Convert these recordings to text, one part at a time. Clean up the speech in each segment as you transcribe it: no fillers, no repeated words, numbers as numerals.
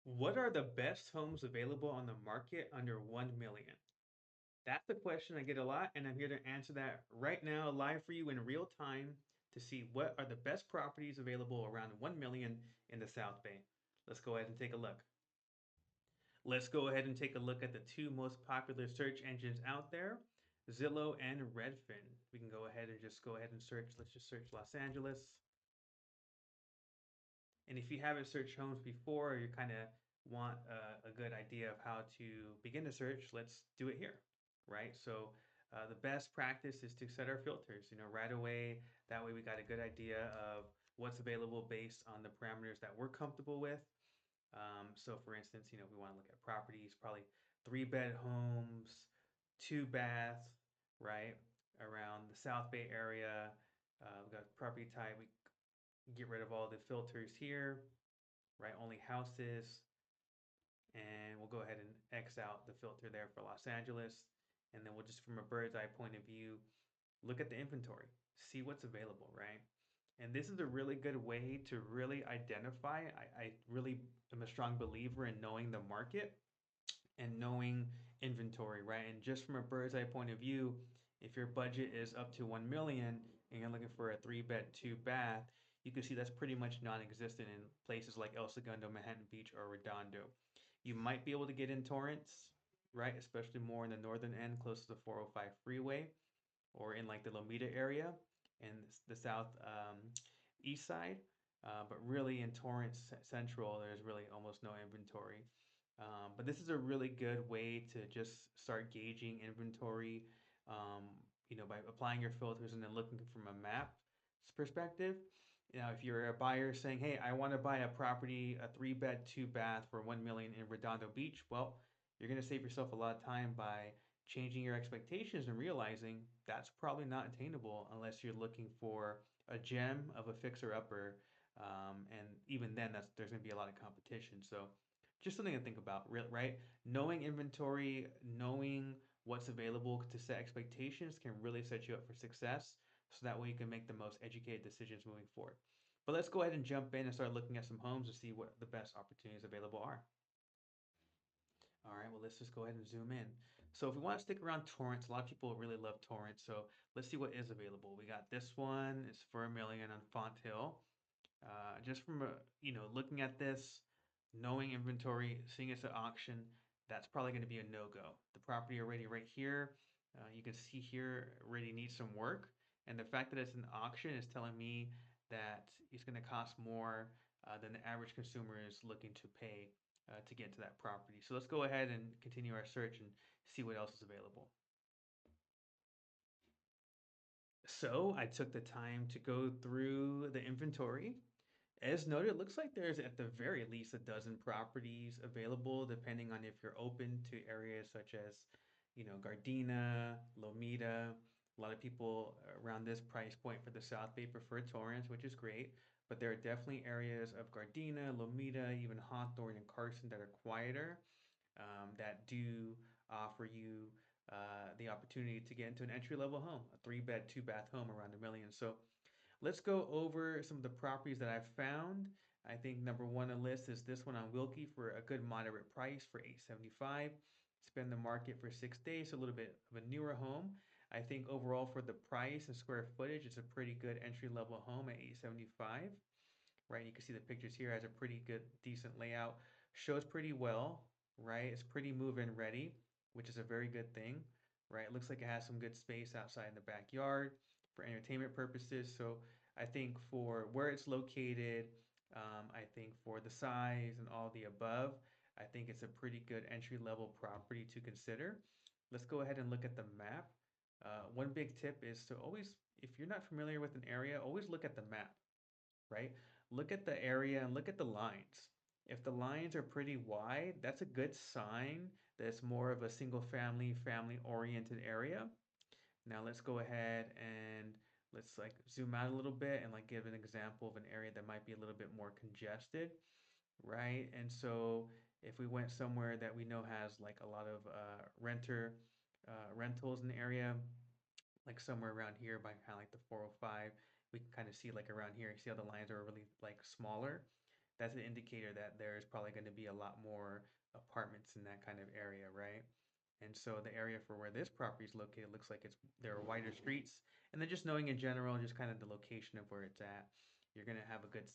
What are the best homes available on the market under 1 million? That's the question I get a lot, and I'm here to answer that right now, live for you in real time to see what are the best properties available around 1 million in the South Bay. Let's go ahead and take a look. Let's go ahead and take a look at the two most popular search engines out there, Zillow and Redfin. We can go ahead and just go ahead and search. Let's just search Los Angeles. And if you haven't searched homes before, or you kind of want a good idea of how to begin to search, let's do it here, right? So the best practice is to set our filters, right away. That way we got a good idea of what's available based on the parameters that we're comfortable with. So for instance, we want to look at properties, probably 3-bed homes, 2 bath, right? Around the South Bay area. We've got property type. We get rid of all the filters here, right? Only houses. And we'll go ahead and X out the filter there for Los Angeles. And then we'll just, from a bird's eye point of view, look at the inventory, see what's available, right? And this is a really good way to really identify. I really am a strong believer in knowing the market and knowing inventory, right? And just from a bird's eye point of view, if your budget is up to 1 million and you're looking for a 3-bed, 2-bath, you can see that's pretty much non-existent in places like El Segundo, Manhattan Beach, or Redondo. You might be able to get in Torrance, right? Especially more in the northern end, close to the 405 freeway, or in like the Lomita area and the south east side. But really in Torrance Central, there's really almost no inventory. But this is a really good way to just start gauging inventory, by applying your filters and then looking from a map perspective. If you're a buyer saying, "Hey, I want to buy a property, a 3-bed, 2-bath for 1 million in Redondo Beach," well, you're going to save yourself a lot of time by changing your expectations and realizing that's probably not attainable unless you're looking for a gem of a fixer upper. And even then, there's going to be a lot of competition. So just something to think about, right? Knowing inventory, knowing what's available to set expectations can really set you up for success. So that way you can make the most educated decisions moving forward. But let's go ahead and jump in and start looking at some homes to see what the best opportunities available are. All right, well, let's just go ahead and zoom in. So if we want to stick around Torrance, a lot of people really love Torrance. So let's see what is available. We got this one. It's for 1 million on Font Hill. Just from looking at this, knowing inventory, seeing it's an auction, that's probably going to be a no-go. The property already right here, you can see here already needs some work, and the fact that it's an auction is telling me that it's going to cost more than the average consumer is looking to pay to get into that property. So let's go ahead and continue our search and see what else is available. So I took the time to go through the inventory. As noted, it looks like there's at the very least a dozen properties available, depending on if you're open to areas such as, Gardena, Lomita. A lot of people around this price point for the South Bay prefer Torrance, which is great. But there are definitely areas of Gardena, Lomita, even Hawthorne and Carson that are quieter, that do offer you the opportunity to get into an entry level home, a 3-bed, 2-bath home around 1 million. So let's go over some of the properties that I've found. I think number one on the list is this one on Wilkie for a good moderate price for 875. It's been the market for 6 days, so a little bit of a newer home. I think overall for the price and square footage, it's a pretty good entry level home at 875. Right? You can see the pictures here, has a pretty good, decent layout, shows pretty well, right? It's pretty move-in ready, which is a very good thing, right? It looks like it has some good space outside in the backyard for entertainment purposes. So I think for where it's located, I think for the size and all the above, I think it's a pretty good entry level property to consider. Let's go ahead and look at the map. One big tip is to always, if you're not familiar with an area, always look at the map, right? Look at the area and look at the lines. If the lines are pretty wide, that's a good sign that it's more of a single family oriented area. Now let's go ahead and let's like zoom out a little bit and like give an example of an area that might be a little bit more congested, right? And so if we went somewhere that we know has like a lot of rentals in the area, like somewhere around here by kind of like the 405, we can kind of see like around here, you see how the lines are really like smaller. that's an indicator that there's probably going to be a lot more apartments in that kind of area, right? And so the area for where this property is located looks like there are wider streets, and then just knowing in general, just kind of the location of where it's at, you're gonna have a good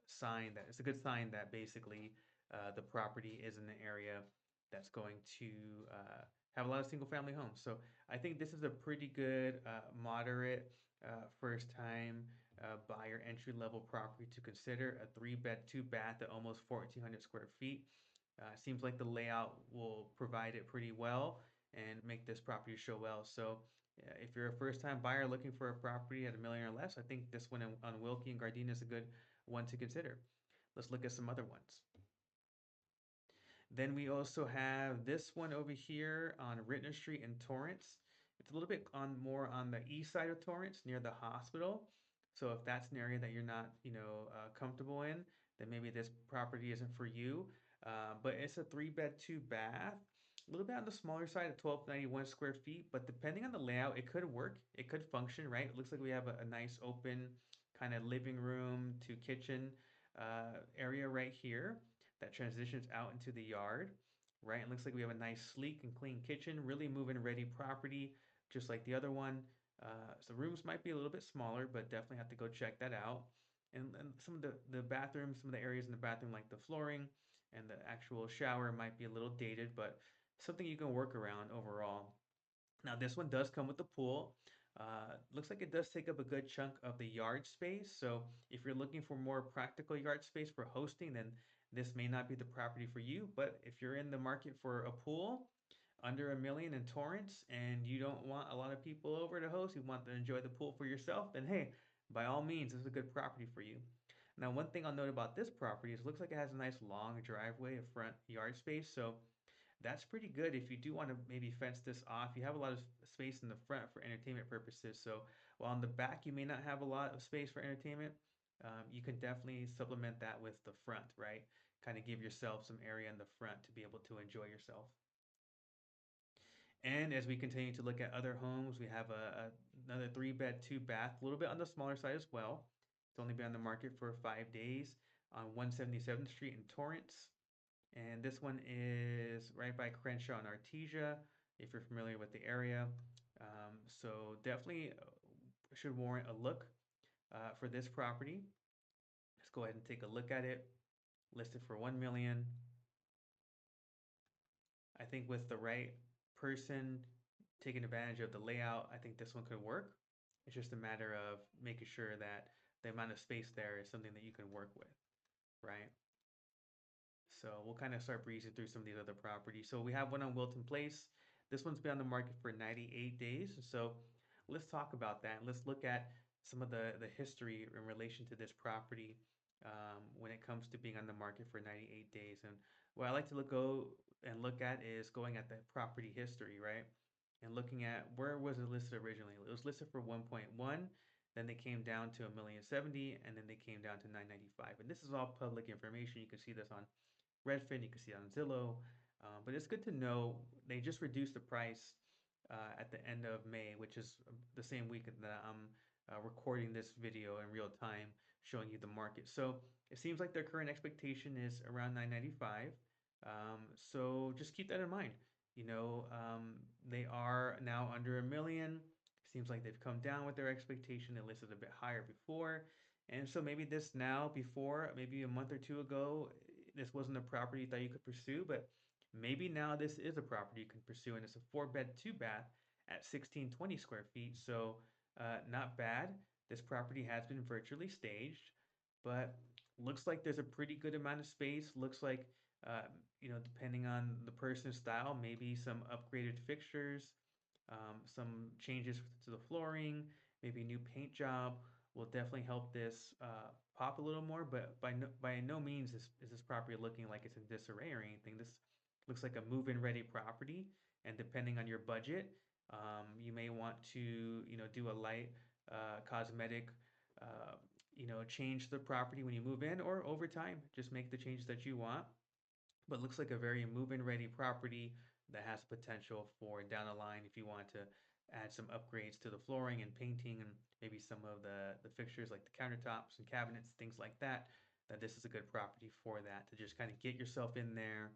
sign that it's a good sign that basically the property is in an area that's going to have a lot of single family homes. So I think this is a pretty good moderate first time buyer entry level property to consider. A 3 bed, 2 bath at almost 1,400 square feet. Seems like the layout will provide it pretty well and make this property show well. So if you're a first-time buyer looking for a property at a million or less, I think this one on Wilkie and Gardena is a good one to consider. Let's look at some other ones. Then we also have this one over here on Rittner Street in Torrance. It's a little bit on more on the east side of Torrance near the hospital. So if that's an area that you're not, comfortable in, then maybe this property isn't for you. But it's a 3 bed, 2 bath, a little bit on the smaller side at 1,291 square feet. But depending on the layout, it could work. It could function, right? It looks like we have a nice open kind of living room to kitchen area right here that transitions out into the yard, right? It looks like we have a nice, sleek and clean kitchen, really move-in ready property, just like the other one. So rooms might be a little bit smaller, but definitely have to go check that out. And some of the bathrooms, some of the areas in the bathroom, like the flooring and the actual shower, might be a little dated, but something you can work around overall. Now, this one does come with a pool. Looks like it does take up a good chunk of the yard space. So if you're looking for more practical yard space for hosting, then this may not be the property for you. But if you're in the market for a pool under a million in Torrance and you don't want a lot of people over to host, you want to enjoy the pool for yourself, then hey, by all means, this is a good property for you. Now, one thing I'll note about this property is it looks like it has a nice long driveway of front yard space. So that's pretty good if you do want to maybe fence this off. You have a lot of space in the front for entertainment purposes. So while in the back you may not have a lot of space for entertainment, you can definitely supplement that with the front, right? Kind of give yourself some area in the front to be able to enjoy yourself. And as we continue to look at other homes, we have another 3 bed, 2 bath, a little bit on the smaller side as well. It's only been on the market for 5 days on 177th Street in Torrance. And this one is right by Crenshaw and Artesia, if you're familiar with the area. So definitely should warrant a look for this property. Let's go ahead and take a look at it. Listed for 1 million. I think with the right person taking advantage of the layout, I think this one could work. It's just a matter of making sure that the amount of space there is something that you can work with, right? So we'll kind of start breezing through some of these other properties. So we have one on Wilton Place. This one's been on the market for 98 days. So let's talk about that. Let's look at some of the history in relation to this property when it comes to being on the market for 98 days. And what I like to go and look at is going at the property history, right? And looking at where was it listed originally. It was listed for 1.1, then they came down to a 1,070,000, and then they came down to 995. And this is all public information. You can see this on Redfin, you can see it on Zillow. But it's good to know they just reduced the price at the end of May, which is the same week that I'm recording this video in real time, showing you the market. So it seems like their current expectation is around 995. So just keep that in mind. They are now under a million. Seems like they've come down with their expectation. They listed a bit higher before. And so maybe this now, before, maybe a month or two ago, this wasn't a property that you could pursue, but maybe now this is a property you can pursue, and it's a 4 bed, 2 bath at 1620 square feet. So not bad. This property has been virtually staged, but looks like there's a pretty good amount of space. Looks like, depending on the person's style, maybe some upgraded fixtures, some changes to the flooring, maybe a new paint job will definitely help this pop a little more. But by no means is this property looking like it's in disarray or anything. This looks like a move-in ready property, and depending on your budget, you may want to do a light cosmetic change the property when you move in, or over time just make the changes that you want. But it looks like a very move-in ready property that has potential for down the line if you want to add some upgrades to the flooring and painting and maybe some of the fixtures like the countertops and cabinets, things like that. that this is a good property for that, to just kind of get yourself in there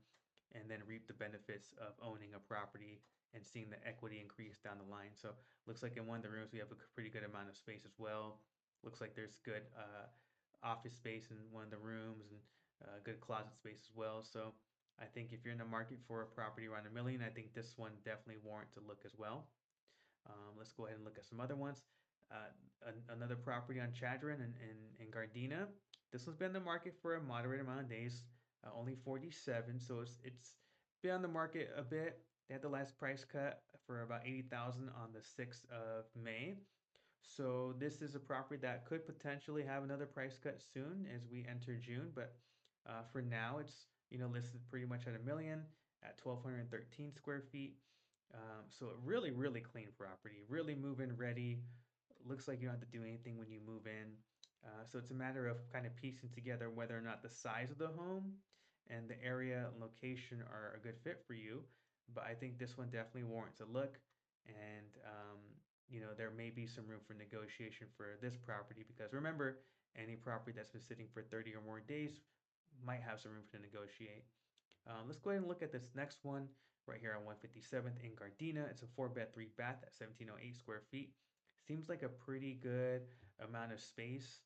and then reap the benefits of owning a property and seeing the equity increase down the line. So looks like in one of the rooms we have a pretty good amount of space as well. Looks like there's good office space in one of the rooms and good closet space as well. So I think if you're in the market for a property around $1 million, I think this one definitely warrant to look as well. Let's go ahead and look at some other ones. Uh, Another property on Chadron in Gardena. This one's been on the market for a moderate amount of days, only 47. So it's been on the market a bit. They had the last price cut for about 80,000 on the 6th of May. So this is a property that could potentially have another price cut soon as we enter June. But for now, it's listed pretty much at $1 million at 1,213 square feet. So a really, really clean property, really move-in ready. Looks like you don't have to do anything when you move in. So it's a matter of kind of piecing together whether or not the size of the home and the area and location are a good fit for you. But I think this one definitely warrants a look. And, there may be some room for negotiation for this property because remember, any property that's been sitting for 30 or more days might have some room to negotiate. Let's go ahead and look at this next one right here on 157th in Gardena. It's a 4-bed, 3-bath at 1,708 square feet. Seems like a pretty good amount of space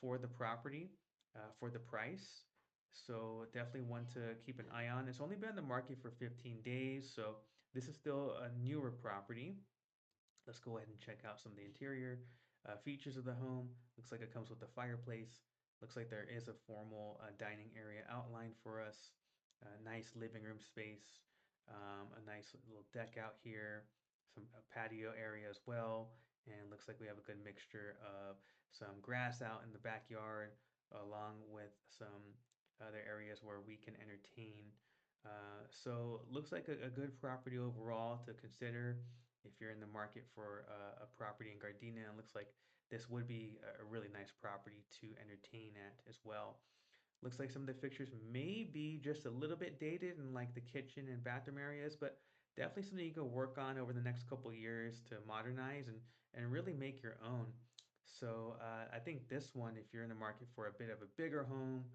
for the property, for the price. So definitely one to keep an eye on. It's only been on the market for 15 days, so this is still a newer property. Let's go ahead and check out some of the interior features of the home. Looks like it comes with a fireplace. Looks like there is a formal dining area outlined for us. A nice living room space. A nice little deck out here. Some patio area as well. And looks like we have a good mixture of some grass out in the backyard along with some other areas where we can entertain. So looks like a good property overall to consider if you're in the market for a property in Gardena. It looks like this would be a really nice property to entertain at as well. Looks like some of the fixtures may be just a little bit dated in like the kitchen and bathroom areas, but definitely something you can work on over the next couple years to modernize and really make your own. So I think this one, if you're in the market for a bit of a bigger home,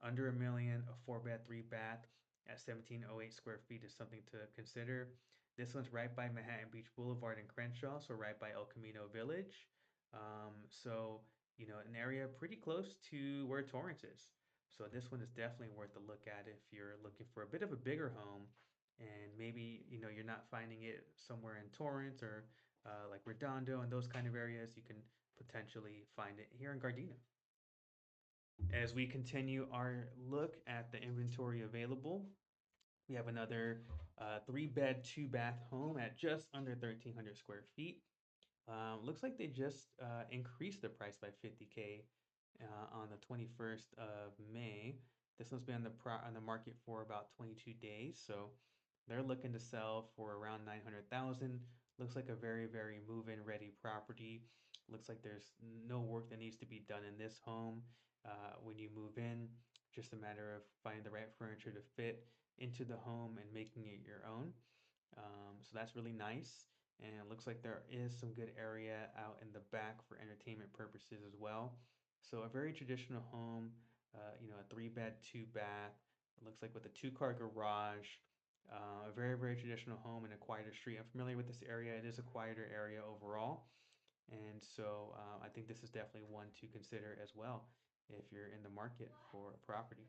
under $1 million, a 4-bed, 3-bath at 1,708 square feet is something to consider. This one's right by Manhattan Beach Boulevard in Crenshaw, so right by El Camino Village. So an area pretty close to where Torrance is. So this one is definitely worth a look at if you're looking for a bit of a bigger home and maybe you're not finding it somewhere in Torrance or like Redondo and those kind of areas, you can potentially find it here in Gardena. As we continue our look at the inventory available, we have another 3-bed, 2-bath home at just under 1,300 square feet. Looks like they just increased the price by 50K on the 21st of May. This one's been on the market for about 22 days, so they're looking to sell for around 900,000. Looks like a very, very move-in ready property. Looks like there's no work that needs to be done in this home when you move in. Just a matter of finding the right furniture to fit into the home and making it your own. So that's really nice. And it looks like there is some good area out in the back for entertainment purposes as well. So a very traditional home, a 3-bed, 2-bath. It looks like with a 2-car garage. A very, very traditional home in a quieter street. I'm familiar with this area. It is a quieter area overall. And so I think this is definitely one to consider as well if you're in the market for a property.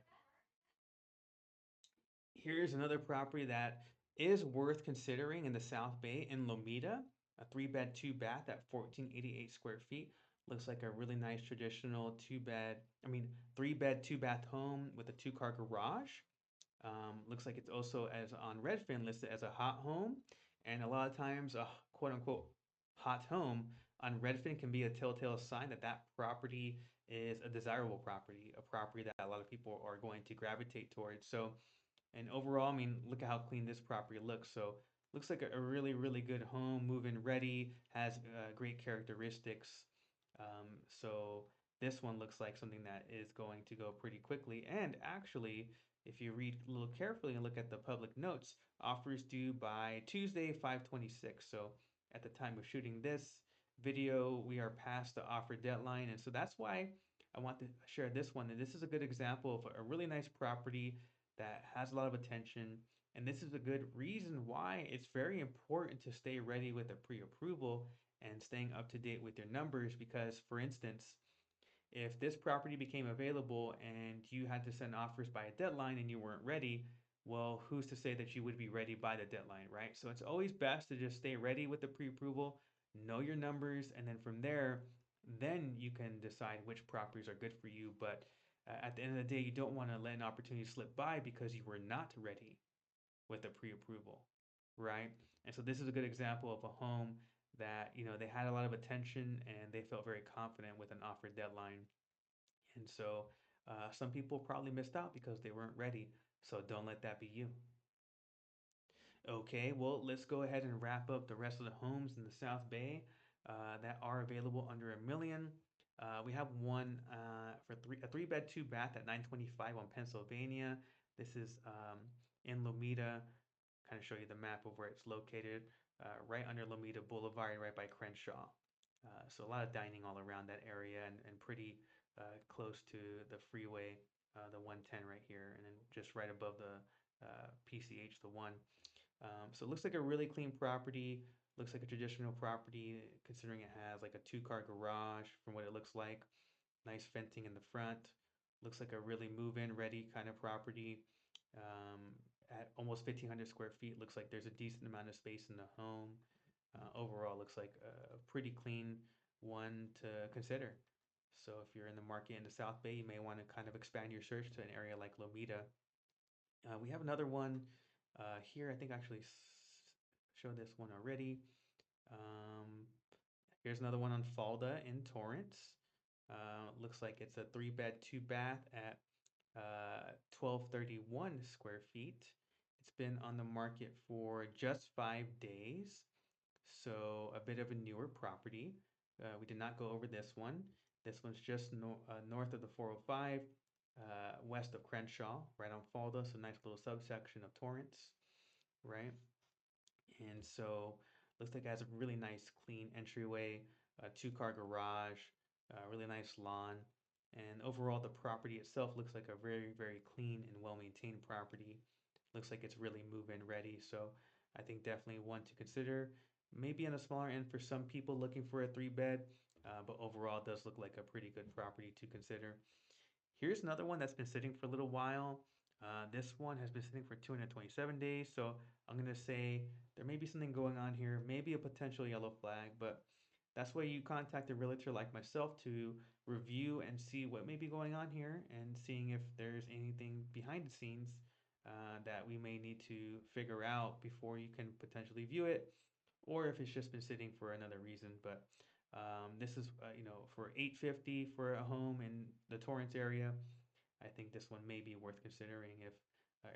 Here's another property that is worth considering in the South Bay in Lomita, a 3-bed, 2-bath at 1,488 square feet. Looks like a really nice traditional 3-bed, 2-bath home with a 2-car garage. Looks like it's also as on Redfin listed as a hot home, and a lot of times a quote unquote hot home on Redfin can be a telltale sign that that property is a desirable property, a property that a lot of people are going to gravitate towards. So and overall, I mean, look at how clean this property looks. So looks like a really, really good home, move-in ready, has great characteristics. So this one looks like something that is going to go pretty quickly. And actually, if you read a little carefully and look at the public notes, offers due by Tuesday, 5/26. So at the time of shooting this video, we are past the offer deadline. And so that's why I want to share this one. And this is a good example of a really nice property that has a lot of attention. And this is a good reason why it's very important to stay ready with a pre-approval and staying up to date with your numbers. Because, for instance, if this property became available and you had to send offers by a deadline and you weren't ready, well, who's to say that you would be ready by the deadline, right? So it's always best to just stay ready with the pre-approval, know your numbers, and then from there, then you can decide which properties are good for you. But at the end of the day, you don't want to let an opportunity slip by because you were not ready with a pre-approval, right? And so this is a good example of a home that, they had a lot of attention and they felt very confident with an offer deadline. And so some people probably missed out because they weren't ready. So don't let that be you. Okay, well, let's go ahead and wrap up the rest of the homes in the South Bay that are available under a million. We have one for a three bed, two bath at 925 on Pennsylvania. This is in Lomita. Kind of show you the map of where it's located, right under Lomita Boulevard, right by Crenshaw. So a lot of dining all around that area and pretty close to the freeway, the 110 right here, and then just right above the PCH, the one. So it looks like a really clean property. Looks like a traditional property, considering it has like a two-car garage from what it looks like. Nice fencing in the front. Looks like a really move-in ready kind of property. Um, at almost 1,500 square feet, looks like there's a decent amount of space in the home. Overall, looks like a pretty clean one to consider. So if you're in the market in the South Bay, you may want to kind of expand your search to an area like Lomita. We have another one here. I think I actually showed this one already. Um, Here's another one on Falda in Torrance. Looks like it's a three bed, two bath at 1231 square feet. It's been on the market for just 5 days, so a bit of a newer property. We did not go over this one. This one's just north of the 405, west of Crenshaw, right on Falda, so nice little subsection of Torrance, right? And so looks like it has a really nice clean entryway, a two-car garage, a really nice lawn. And overall, the property itself looks like a very, very clean and well-maintained property. Looks like it's really move-in ready. So I think definitely one to consider. Maybe on a smaller end for some people looking for a three bed, but overall it does look like a pretty good property to consider. Here's another one that's been sitting for a little while. This one has been sitting for 227 days. So I'm going to say there may be something going on here, maybe a potential yellow flag, but that's why you contact a realtor like myself to review and see what may be going on here and seeing if there's anything behind the scenes that we may need to figure out before you can potentially view it, or if it's just been sitting for another reason. But this is, for 850 for a home in the Torrance area. I think this one may be worth considering if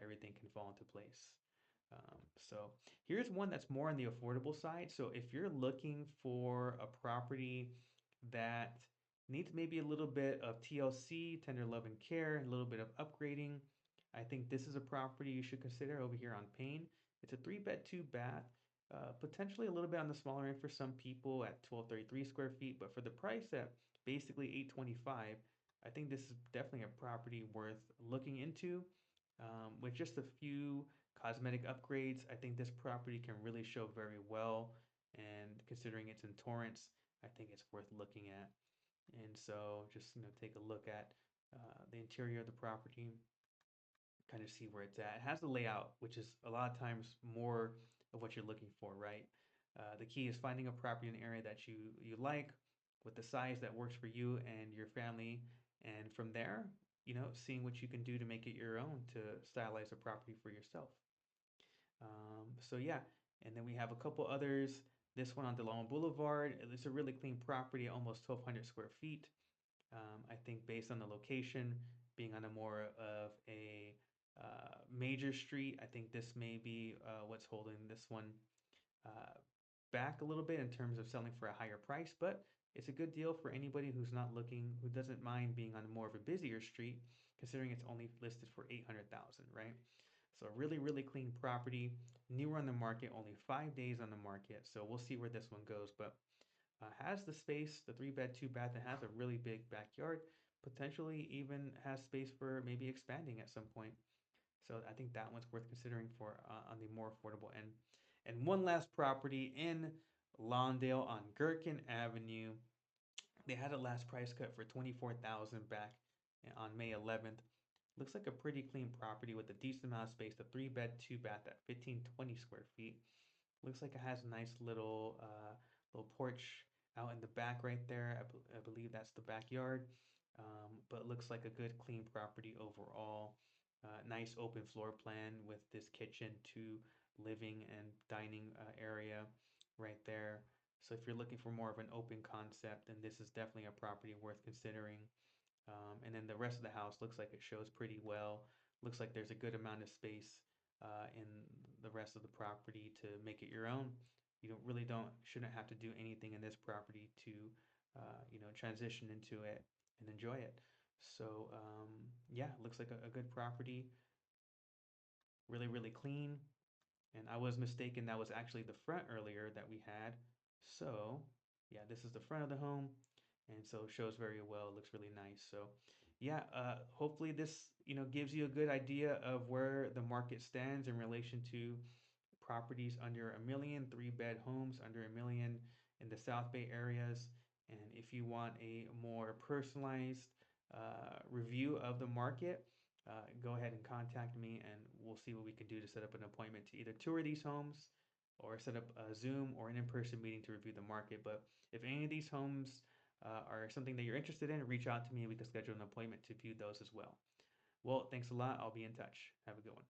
everything can fall into place. So here's one that's more on the affordable side. So if you're looking for a property that needs maybe a little bit of TLC, tender love and care, a little bit of upgrading, I think this is a property you should consider over here on Payne. It's a three bed, two bath, potentially a little bit on the smaller end for some people at 1233 square feet, but for the price at basically 825, I think this is definitely a property worth looking into. With just a few cosmetic upgrades, I think this property can really show very well. And considering it's in Torrance, I think it's worth looking at. And so just take a look at the interior of the property, kind of see where it's at. It has the layout, which is a lot of times more of what you're looking for, right? The key is finding a property in an area that you like with the size that works for you and your family, and from there, seeing what you can do to make it your own to stylize a property for yourself. So yeah, and then we have a couple others. This one on DeLong Boulevard, it's a really clean property, almost 1,200 square feet. I think based on the location, being on a more of a major street, I think this may be what's holding this one uh, back a little bit in terms of selling for a higher price, but it's a good deal for anybody who's not looking, who doesn't mind being on more of a busier street, considering it's only listed for 800,000, right? So a really, really clean property, newer on the market, only 5 days on the market. So we'll see where this one goes, but has the space, the three bed, two bath, and has a really big backyard. potentially even has space for maybe expanding at some point. So I think that one's worth considering for on the more affordable end. And one last property in Lawndale on Gherkin Avenue. They had a last price cut for 24,000 back on May 11th. Looks like a pretty clean property with a decent amount of space. The 3 bed, 2 bath at 1520 square feet. Looks like it has a nice little porch out in the back right there. I believe that's the backyard. But looks like a good clean property overall. Nice open floor plan with this kitchen to living and dining area right there. So if you're looking for more of an open concept, then this is definitely a property worth considering. And then the rest of the house looks like it shows pretty well. Looks like there's a good amount of space in the rest of the property to make it your own. You don't shouldn't have to do anything in this property to transition into it and enjoy it. So yeah, looks like a good property, really clean. And I was mistaken, that was actually the front earlier that we had. So yeah, this is the front of the home, and so it shows very well. It looks really nice. So yeah, hopefully this gives you a good idea of where the market stands in relation to properties under a million, 3 bed homes under a million in the South Bay areas. And if you want a more personalized review of the market, go ahead and contact me, and we'll see what we can do to set up an appointment to either tour these homes or set up a Zoom or an in-person meeting to review the market. But if any of these homes are something that you're interested in, reach out to me and we can schedule an appointment to view those as well. Well, thanks a lot. I'll be in touch. Have a good one.